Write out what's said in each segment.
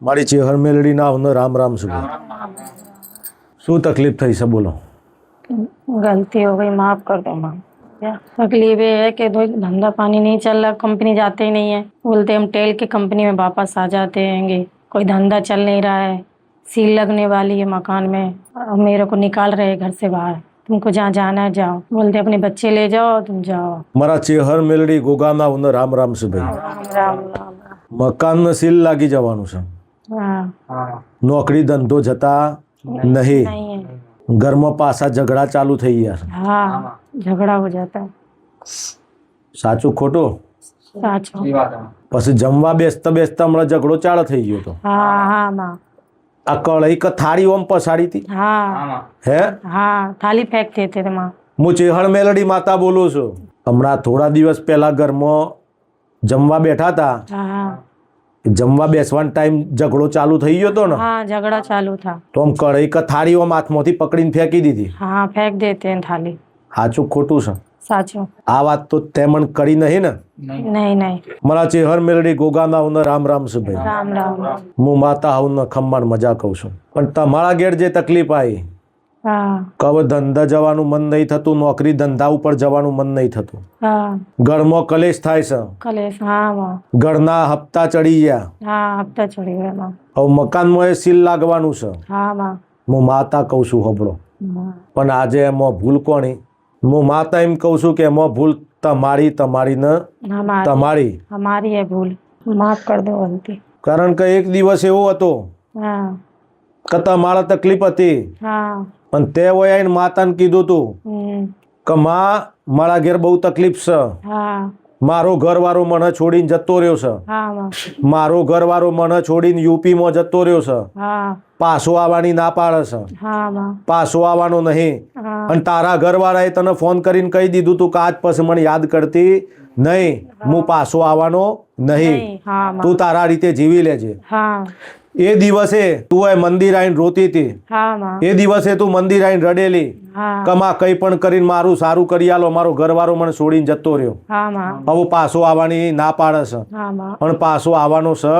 મારી ચેહર મેલડીના આવને રામ राम सुबह શું तकलीफ થઈ છે બોલો। गलती हो गई, माफ कर दो माँ। क्या तकलीफ ये है कि धंधा पानी नहीं चल रहा, कंपनी जाते ही नहीं है। बोलते हम टेल की कंपनी में वापस आ जाते हैंगे, कोई धंधा चल नहीं रहा है, सील लगने वाली है मकान में, अब मेरे को निकाल रहे हैं घर से बाहर। तुमको जहाँ जाना है जाओ, बोलते अपने बच्चे ले जाओ, तुम जाओ। મારા ચેહર મેલડી ગોગાના આવને રામ राम सुबह राम राम राम મકાનને સીલ લાગી જવાનું છે। हाँ નોકરી ધંધો જતા નહીં, नहीं है। ઘરમાં પાછા ઝઘડા ચાલુ થઈ ગયા છે। हाँ झगड़ा हो जाता है। સાચું ખોટું? साचो। પછી જમવા બેસતા બેસતા હમણાં ઝઘડો ચાલુ થઈ ગયો તો हाँ हाँ माँ। આ કઢાઈ કે થાળી ઓમ પછાડી હતી हाँ હે? हाँ थाली फेंक देते थे माँ। હું ચેહર મેલડી માતા બોલું છું। હમણાં થોડા દિવસ પહેલા ઘરમાં જમવા બેઠા હતા, हाँ જમવા બેસવાનો ટાઈમ ઝઘડો ચાલુ થઈ ગયો હતો ને, हाँ झगड़ा चालू था। તો આમ કઢાઈ કે થાળી ઓમ હાથમાંથી પકડીને ફેંકી દીધી। हाँ फेंक देते हैं थाली। સાચું ખોટું છે? साचो। આ વાત તો તે મને કરી નહીં ને। नहीं नहीं। મારા ચેહર મેલડી ગોગાના આવને રામ राम सुबह राम राम। હું માતા આવને ખમ્માન મજા કહું છું। પણ તમારા ઘેર જે તકલીફ આવી हाँ કે હવે ધંધા જવાનું મન નહીં થતું, નોકરી ધંધા ઉપર જવાનું મન નહીં થતું, हाँ ઘરમાં કલેશ થાય છે, कलेश। हाँ माँ। ઘરના હપ્તા ચડી ગયા, हाँ हफ्ता चढ़ी गया माँ। હવે મકાનમાં એ સીલ લાગવાનું છે। हाँ माँ। હું માતા કહું છું હબળો, हाँ પણ આજે એમાં ભૂલ કોની? હું માતા એમ કહું છું કે એમાં ભૂલ તમારી ને हमारी તમારી। हमारी है भूल, माफ कर दो गलती। કારણ કે એક દિવસ એવો હતો हाँ કે તમારા તકલીફ હતી, हाँ પણ તે વય આવીને માતાને કીધું તું કે માં મારા ઘેર બહુ તકલીફ છે, हाँ મારો ઘરવાળો મને છોડીને જતો રહ્યો છે, हाँ माँ। મારો ઘરવાળો મને છોડીને યુપીમાં જતો રહ્યો છે, हाँ પાછો આવવાની ના પાડે છે, हाँ माँ। પાછો આવવાનો નહીં। हाँ અને તારા ઘરવાળાએ તને ફોન કરીને કહી દીધું તું કે આજ પછી મને યાદ કરતી નહીં, હું પાછો આવવાનો નહીં, नहीं। हाँ माँ। તું તારા રીતે જીવી લેજે। हाँ એ દિવસે તું એ મંદિર આવીને રોતી હતી, हाँ माँ। એ દિવસે તું મંદિર આવીને રડેલી हाँ કે માં કંઈ પણ કરીને મારું સારું કરી આલો, મારો ઘરવાળો મને છોડીને જતો રહ્યો, हाँ माँ। હવે પાછો આવવાની ના પાડે છે, हाँ माँ। પણ પાછો આવવાનો છે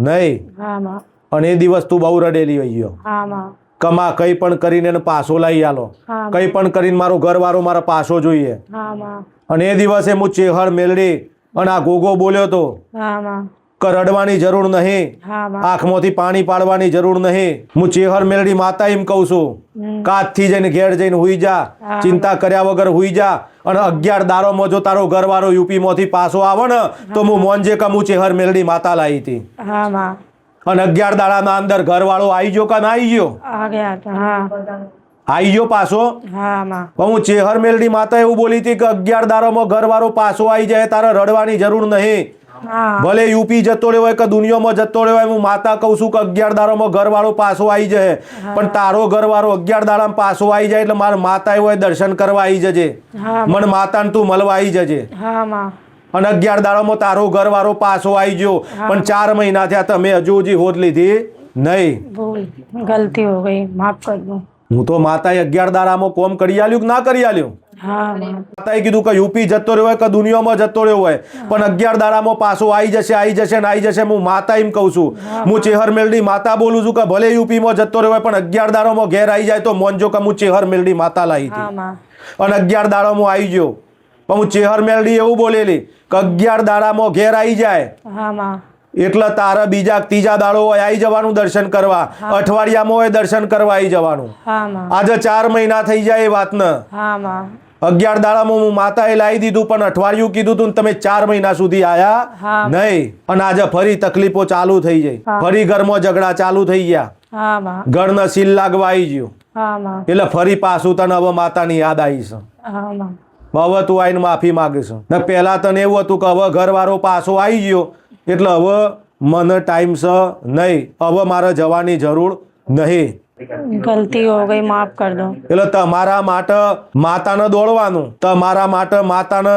નહીં। हाँ माँ। અને એ દિવસ તું બહુ રડેલી હોય ગયો हाँ माँ। કે માં કંઈ પણ કરીને એને પાછો લઈ આલો, हाँ કંઈ પણ કરીને મારો ઘરવાળો મારા પાછો જોઈએ। हाँ माँ। અને એ દિવસે હું ચેહર મેલડી અને આ ગોગો બોલ્યો તો हाँ माँ। કે રડવાની જરૂર નહીં, हाँ माँ। આંખમાંથી પાણી પાડવાની જરૂર નહીં। હું ચેહર મેલડી માતા એમ કહું છું કે આજથી જઈને ઘેર જઈને હુઈ જા, ચિંતા કર્યા વગર હુઈ જા। અને 11 દારોમાં જો તારો ઘરવાળો યુપીમાંથી પાછો આવે ને તો હું મોનજે કે હું ચેહર મેલડી માતા લાવી હતી। हाँ माँ। અને 11 દાડાના અંદર ઘરવાળો આવી ગયો કે ના આવી ગયો? आ गया था। हाँ આવી ગયો પાછો। हाँ माँ। પણ હું ચેહર મેલડી માતા એવું બોલી હતી કે 11 દારોમાં ઘરવાળો પાછો આવી જાય, તારે રડવાની જરૂર નહીં। हाँ ભલે યુપી જતો રહ્યો હોય કે દુનિયામાં જતો રહ્યો હોય, હું માતા કહું છું કે 11 દાડામાં ઘરવાળો પાછો આવી જાય, પણ તારો ઘરવાળો 11 દાડામાં પાછો આવી જાય એટલે મારા માતા હોય દર્શન કરવા આવી જજે, हाँ મને માતાને તું મળવા આવી જજે। हाँ माँ। અને 11 દાડામાં તારો ઘરવાળો પાછો આવી ગયો, પણ 4 મહિના થયા તમે હજુ હજી હોદ લીધી નહીં। भूल गलती हो गई, माफ कर दो। હું તો માતાએ 11 દાડામાં કોમ કરી આલ્યું કે ના કરી આલ્યું? हाँ माँ। માતાએ કીધું કે યુપી જતો રહ્યો હોય કે દુનિયામાં જતો રહ્યો હોય, પણ 11 દાડામાં પાછો આવી જશે આવી જશે ને આવી જશે। હું માતા એમ કહું છું, હું ચેહર મેલડી માતા બોલું છું કે ભલે યુપીમાં જતો રહ્યો હોય પણ 11 દાડામાં ઘેર આવી જાય તો મોનજો કે હું ચેહર મેલડી માતા લાવી હતી। हाँ माँ। અને 11 દાડામાં આવી ગયો, પણ હું ચેહર મેલડી એવું બોલેલી કે 11 દાડામાં ઘેર આવી જાય हाँ माँ। એટલે તારા બીજા ત્રીજા દાડો હોય આવી જવાનું દર્શન કરવા, અઠવાડિયામાં હોય દર્શન કરવા આવી જવાનું। हाँ माँ। આજે 4 મહિના થઈ જાય એ વાતને। हाँ माँ। 11 દાડામાં હું માતાએ લાવી દીધું, પણ અઠવાડિયું કીધું તું ને તમે 4 મહિના સુધી આયા હા। નહીં। અને આજે ફરી તકલીફો ચાલુ થઈ જાય, હા। ફરી ઘરમાં ઝઘડા ચાલુ થઈ ગયા, हाँ माँ। ઘરને સીલ લાગવા આવી ગયું, हाँ माँ। એટલે ફરી પાછું તને હવે માતાની યાદ આવી છે। हाँ माँ। હવે તું આવીને માફી માગીશ ને પહેલા તને એવું હતું કે હવે ઘરવાળો પાછો આવી ગયો એટલે હવે મને ટાઈમ છે નહીં, હવે મારે જવાની જરૂર નહીં। गलती हो गई, माफ कर दो। એટલે તમારા માટે માતાને દોડવાનું, તમારા માટે માતાને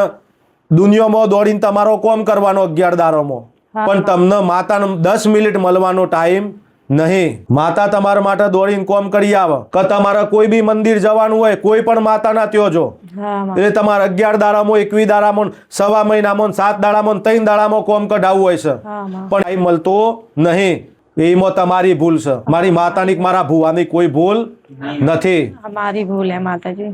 દુનિયામાં દોડીને તમારો કોમ કરવાનો 11 દારોમાં, પણ તમને માતાને 10 મિનિટ મળવાનો ટાઈમ નહીં. માતા તમારા માટે દોડીને કોમ કરી આવે કે તમારે કોઈ બી મંદિર જવાનું હોય કોઈ પણ માતાના ત્યો જો એટલે તમારે 11 દાડામાં 21 દાડામાં સવા મહિનામાં 7 દાડામાં 3 દાડામાં કોમ કઢાવવું હોય છે પણ ટાઈમ મળતો નહીં. એમાં તમારી ભૂલ છે. મારી માતાની કે મારા ભુવાની કોઈ ભૂલ નથી. हमारी भूल है माता जी.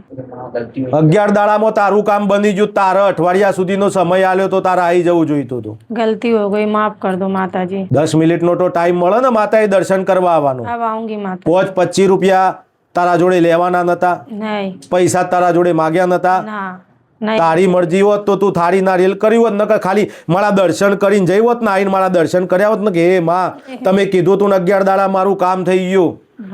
11 દાડામાં તારું કામ બની ગયું. તારે અઠવાડિયા સુધીનો સમય આલ્યો તો તારે આવી જવું જોઈતું હતું. गलती हो गई, माफ कर दो माता जी. 10 મિનિટનો તો ટાઈમ મળે ને માતાએ દર્શન કરવા આવવાનો. अब आऊंगी माता. 25 રૂપિયા તારા જોડે લેવાના નતા, नहीं પૈસા તારા જોડે માગ્યા નતા. ना नहीं. તારી મરજી હોત તો તું થાળી નારિયેલ કર્યું હોત, નકર ખાલી મારા દર્શન કરીને જઈ હોત ને, આઈને મારા દર્શન કર્યા હોત ને કે હે માં તમે કીધું તું ને 11 દાડા મારું કામ થઈ ગયું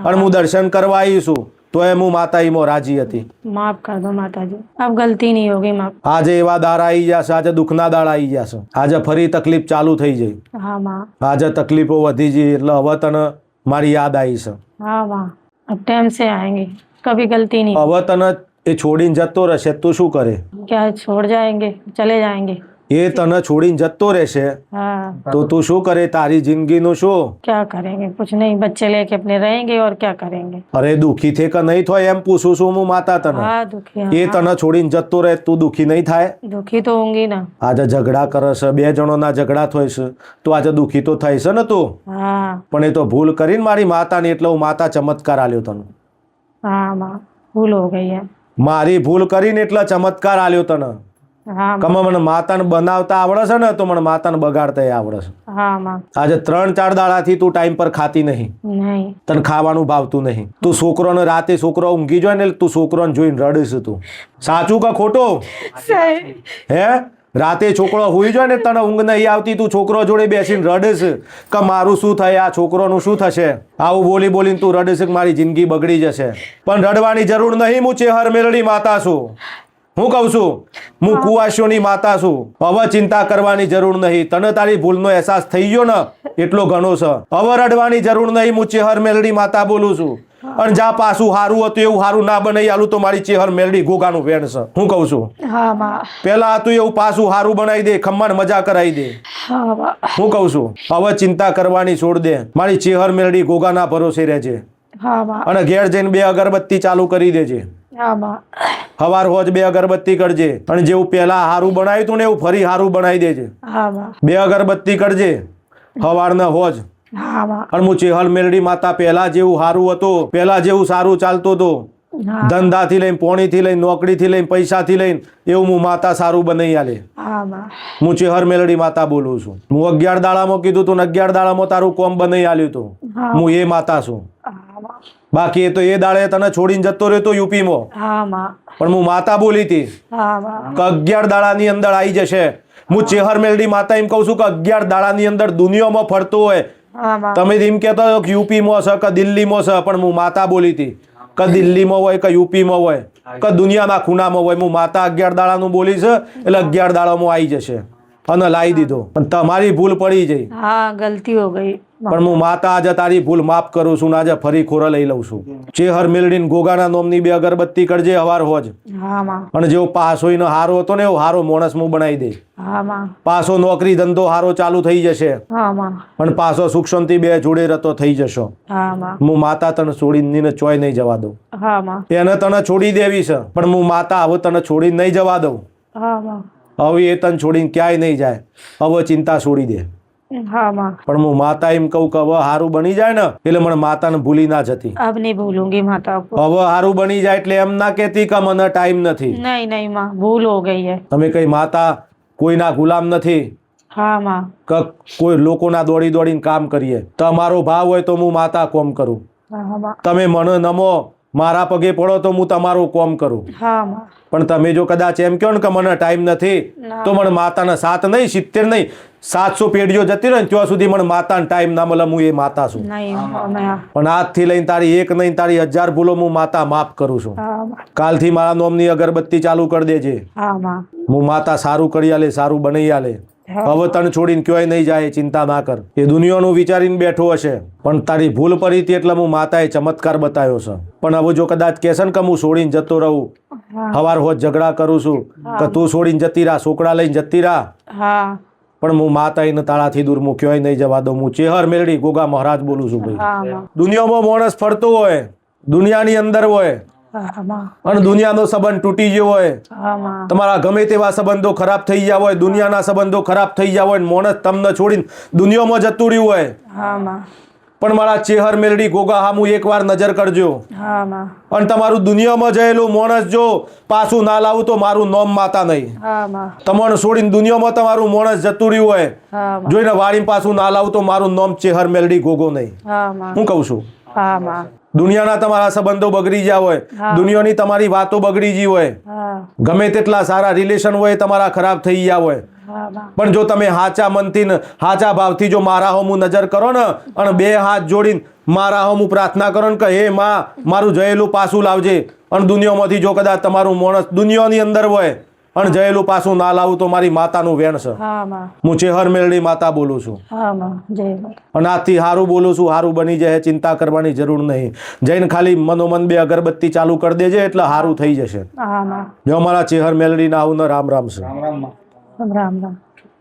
અને હું દર્શન કરવા આવી છું, તો એ હું માતા ઈમો રાજી હતી. माफ कर दो माता जी. अब गलती नहीं होगी माफ. આજે એવા દાડા આવી જશે, આજે દુઃખના દાડા આવી જશે, આજે ફરી તકલીફ ચાલુ થઈ જઈ. हाँ माँ. આજે તકલીફો વધી જઈ એટલે હવે તને મારી યાદ આવી છે. हाँ माँ, अब टाइम से आएंगे, कभी गलती नहीं. હવે તને એ છોડીને જતો રહેશે તું શું કરે? क्या छोड़ जाएंगे, चले जाएंगे. એ તને છોડીને જતો રહેશે हाँ, તો તું શું કરે? તારી જિંદગીનું શું? क्या करेंगे? कुछ नहीं, बच्चे लेके अपने रहेंगे और क्या करेंगे. અરે દુઃખી થે કે નહીં થાય એમ પૂછું છું હું માતા તને. हाँ दुखी. એ हाँ, તને છોડીને જતો રહે તું દુઃખી નહીં થાય? दुखी तो होंगी ना. આજે ઝઘડા કરે છે, 2 જણોના ઝઘડા થાય છે, તો આજે દુઃખી તો થાય છે ને તું. हाँ પણ એ તો ભૂલ કરીને મારી માતાની, એટલે હું માતા ચમત્કાર આલ્યો તને. हाँ माँ, भूल हो गई है. મારી ભૂલ કરીને એટલે ચમત્કાર આલ્યો તને. हाँ કમ મને માતાને બનાવતા આવડે છે ને, તો મને માતાને બગાડતા આવડે છે. हाँ माँ. આજે 3-4 દાડાથી તું ટાઈમ પર ખાતી નહીં, नहीं. તને ખાવાનું ભાવતું નહીં. તું છોકરોને રાતે છોકરો ઊંઘી જાય ને તું છોકરોને જોઈને રડીશ તું. સાચું કે ખોટું? सही. હે? રાતે છોકરો હુઈ જાય ને તને ઊંઘ નહીં આવતી, તું છોકરો જોડે બેસીને રડીશ કે મારું શું થાય, આ છોકરોનું શું થશે, આવું બોલી બોલીને તું રડીશ કે મારી જિંદગી બગડી જશે. પણ રડવાની જરૂર નહીં, હું ચેહર મેલડી માતા છું. હું કહું છું, હું કુવાસીઓની માતા છું. હવે ચિંતા કરવાની જરૂર નહીં. તને તારી ભૂલનો અહેસાસ થઈ ગયો ને એટલો ઘણો છે. હવે રડવાની જરૂર નહીં, હું ચેહર મેલડી માતા બોલું છું. અને જા પાછું હારું હતું એવું હારું ના બનાવી આલું તો મારી ચેહર મેલડી ગોગાનું વેણ છે. હું કહું છું, हाँ माँ. પેલા હતું એવું પાછું હારું બનાવી દે, ખમ્માને મજા કરાવી દે. हाँ माँ. હું કહું છું, હવે ચિંતા કરવાની છોડ દે. મારી ચેહર મેલડી ગોગાના ભરોસે રહેજે हाँ माँ. અને ઘેર જઈને 2 અગરબત્તી ચાલુ કરી દેજે. हाँ माँ. હવાર હોજ 2 અગરબત્તી કરજે અને જેવું પેલા હારું બનાવ્યું તું ને એવું ફરી હારું બનાવી દેજે. हाँ माँ. 2 અગરબત્તી કરજે હવારના હોજ. हाँ माँ. અને હું ચેહર મેલડી માતા પહેલા જેવું હારું હતું, પહેલા જેવું સારું ચાલતું હતું, हाँ. ધંધાથી લઈને, પોણીથી લઈને, નોકરીથી લઈને, પૈસાથી લઈને, એવું હું માતા સારું બનાવી આલે. हाँ माँ. હું ચેહર મેલડી માતા બોલું છું. હું 11 દાડામાં કીધું તું ને 11 દાડામાં તારું કોમ બનાવી આલ્યું તું. હા. હું એ માતા છું. हाँ माँ. બાકી એ તો એ દાડે તને છોડીને જતો રહ્યો તો યુપીમાં, हाँ माँ. પણ હું માતા બોલી હતી हाँ માँ. કે 11 દાડાની અંદર આવી જશે. હું ચેહર મેલડી માતા એમ કહું છું કે 11 દાડાની અંદર દુનિયામાં ફરતો હોય. हाँ माँ. તમે એમ કહેતા હો કે યુપીમાં છે કે દિલ્હીમાં છે, પણ હું માતા બોલી હતી કે દિલ્હીમાં હોય કે યુપીમાં હોય કે દુનિયાના ખૂણામાં હોય, હું માતા 11 દાડાનું બોલી છે એટલે 11 દાડામાં આવી જશે. અને લાવી દીધો. પણ તમારી ભૂલ પડી જઈ, हाँ गलती हो गई. પણ હું માતા આજે તારી ભૂલ માફ કરું છું ને આજે ફરી ખોરા લઈ લઉં છું. ચેહર મેલડીને ગોગાના નોમની 2 અગરબત્તી કરજે હવાર હોજ. हाँ माँ. અને જેવો પાસો એનો હારો હતો ને એવો હારો માણસ હું બનાવી દે. हाँ माँ. પાછો નોકરી ધંધો હારો ચાલુ થઈ જશે हाँ माँ. અને પાછો સુખ શાંતિ 2 જોડે રતો થઈ જશો. हाँ માँ. હું માતા તને છોડીને ચોય નહીં જવા દઉં. हाँ माँ. એને તને છોડી દેવી છે, પણ હું માતા હવે તને છોડીને નહીં જવા દઉં. हाँ माँ. હવે એ તને છોડીને ક્યાંય નહીં જાય. હવે ચિંતા છોડી દે. हाँ माँ. પણ હું માતા એમ કહું કે હવે હારું બની જાય ને એટલે મને માતાને ભૂલી ના જતી. अब नहीं भूलूंगी माता को. હવે હારું બની જાય એટલે એમ ના કહેતી કે મને ટાઈમ નથી. नहीं नहीं माँ, भूल हो गई है. તમે કઈ માતા કોઈના ગુલામ નથી हाँ माँ. કે કોઈ લોકોના દોડી દોડીને કામ કરીએ. તમારો ભાવ હોય તો હું માતા કોમ કરું. हाँ माँ. તમે મને નમો, મારા પગે પડો તો હું તમારું કોમ કરું. हाँ माँ. પણ તમે જો કદાચ એમ કહો ને કે મને ટાઈમ નથી, ના. તો મને માતાના 7 નહીં 70 નહીં 700 પેઢીઓ જતી રહે ને ત્યાં સુધી મને માતાનો ટાઈમ ના મળે. હું એ માતા છું. नहीं मैं. પણ આજથી લઈને તારી 1 નહીં તારી 1000 ભૂલો હું માતા માફ કરું છું. हाँ माँ. કાલથી મારા નોમની અગરબત્તી ચાલુ કરી દેજે. हाँ माँ. હું માતા સારું કરી આલે, સારું બનાવી આલે. હવે તને છોડીને ક્યાંય નહીં જાય, ચિંતા ના કર. એ દુનિયાનું વિચારીને બેઠો હશે, પણ તારી ભૂલ પડી હતી એટલે હું માતાએ ચમત્કાર બતાવ્યો છે. પણ હવે જો કદાચ કહેશે ને કે હું છોડીને જતો રહું, हाँ. હવાર હોજ ઝઘડા કરું છું કે તું છોડીને જતી રાહ, છોકરા લઈને જતી રાહ, हाँ. પણ હું માતા એને તાળાથી દૂર હું ક્યાંય નહીં જવા દઉં. હું ચેહર મેલડી ગોગા મહારાજ બોલું છું ભાઈ. हाँ माँ. દુનિયામાં માણસ ફરતો હોય, દુનિયાની અંદર હોય हाँ माँ. અને દુનિયાનો સંબંધ તૂટી ગયો હોય, हाँ माँ. તમારા ગમે તેવા સંબંધો ખરાબ થઈ ગયા હોય, દુનિયાના સંબંધો ખરાબ થઈ ગયા હોય, માણસ તમને છોડીને દુનિયામાં જતું રહ્યું હોય, हाँ माँ. પણ મારા ચેહર મેલડી ગોગા હામું એકવાર નજર કરજો हाँ माँ અને તમારું દુનિયામાં જયેલું માણસ જો પાછું ના લાવું તો મારું નામ માતા નહીં. हाँ माँ તમારે છોડીને દુનિયામાં તમારું માણસ જતું રહ્યું હોય हाँ माँ જોઈને વાળીને પાછું ના લાવું તો મારું નામ ચેહર મેલડી ગોગો નહીં. हाँ माँ હું કહું છું हाँ माँ દુનિયાના તમારા સંબંધો બગડી ગયા હોય, હા. દુનિયાની તમારી વાતો બગડી ગઈ હોય, हाँ ગમે તેટલા સારા રિલેશન હોય એ તમારા ખરાબ થઈ ગયા હોય, हाँ माँ પણ જો તમે હાચા મનથી ને હાચા ભાવથી જો મારા હોમું નજર કરો ને અને બે હાથ જોડીને મારા હોમું પ્રાર્થના કરો ને કે હે માં મારું જયેલું પાછું લાવજે, અને દુનિયામાંથી જો કદાચ તમારું માણસ દુનિયાની અંદર હોય અને જયેલું પાછું ના લાવું તો મારી માતાનું વેણ છે. हाँ माँ હું ચેહર મેલડી માતા બોલું છું हाँ माँ जय माता અને આજથી સારું બોલું છું, સારું બની જાય, ચિંતા કરવાની જરૂર નહીં. જઈને ખાલી મનોમન બે અગરબત્તી ચાલુ કરી દેજે એટલે સારું થઈ જશે. हाँ माँ જો અમારા ચેહર મેલડી ના આવું ને રામ રામ છે. राम राम